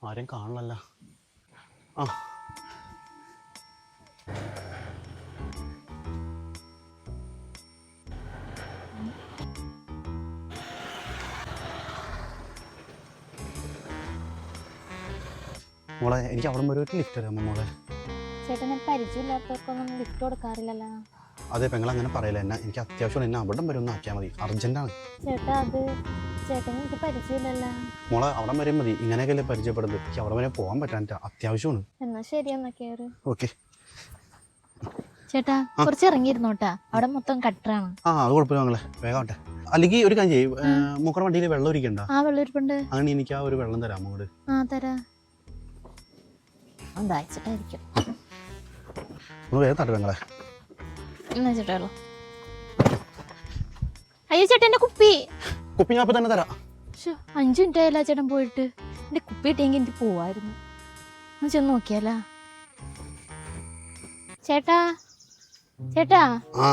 ആരെയും കാണണല്ലോ. ആ മോളെ, എനിക്ക് അവിടെ വരെ ഒരു ലിഫ്റ്റ് തരാമോ മോളെ? ചേട്ടനെ പരിചയമില്ലാത്തവർക്കൊന്നും ലിഫ്റ്റ് കൊടുക്കാറില്ലല്ലോ. അതെ പെങ്ങൾ, അങ്ങനെ പറയില്ല. എനിക്ക് അത്യാവശ്യം എന്നെ അവിടം വരെ ഒന്ന് ആക്കിയാൽ മതി, അർജന്റാണ്. ചേട്ടാ അത് ചേട്ടന് എനിക്ക് പരിചയമില്ലല്ലോ. മോളെ അവിടം വരെ മതി, ഇങ്ങനെയൊക്കെയല്ലേ പരിചയപ്പെടുന്നത്. എനിക്ക് അവിടെ വരെ പോകാൻ പറ്റാൻ അത്യാവശ്യമാണ്. എന്നാ ശരി, എന്നാ കേറ്. ഓക്കെ ചേട്ടാ കുറച്ച് ഇറങ്ങിയിരുന്നോട്ടാ, അവിടെ മൊത്തം കട്ടറാണ്. ആ അത് കുഴപ്പമില്ല മകളെ, വേഗം ആവട്ടെ. അല്ലെങ്കിൽ ഒരു കാര്യം ചെയ്യും, മൂക്കറ വണ്ടിയിൽ വെള്ളം ഒരിക്കണ്ട. ആ വെള്ളം ഇരിപ്പുണ്ട്. അങ്ങനെ എനിക്ക് ആ ഒരു വെള്ളം തരാമോ അങ്ങോട്ട്? ആ തരാ. ദാഹിച്ചിട്ടായിരിക്കും. ഒന്ന് വേഗം തട്ടെ പെങ്ങളെ. എന്നാ ചേട്ടാ വെള്ളം. അയ്യോ ചേട്ടാ എന്റെ കുപ്പി. കുപ്പി ഞാൻ ഇപ്പം തന്നെ തരാം. 5 മിനിറ്റ് ആയല്ല ചേട്ടൻ പോയിട്ട്. എന്റെ കുപ്പി കിട്ടിയെങ്കിൽ എനിക്ക് പോവായിരുന്നു. ഒന്ന് ചെന്ന് നോക്കിയാലാ? ചേട്ടാ ചേട്ടാ ആ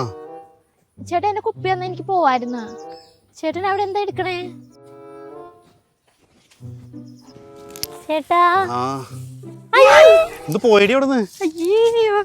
ചേട്ടാ എന്റെ കുപ്പി വന്നാ എനിക്ക് പോവായിരുന്നു. ചേട്ടൻ അവിടെ എന്താ എടുക്കണേ? ചേട്ടാ ആ ഇത് പോയടി അവിടെ നിന്ന്. അയ്യോ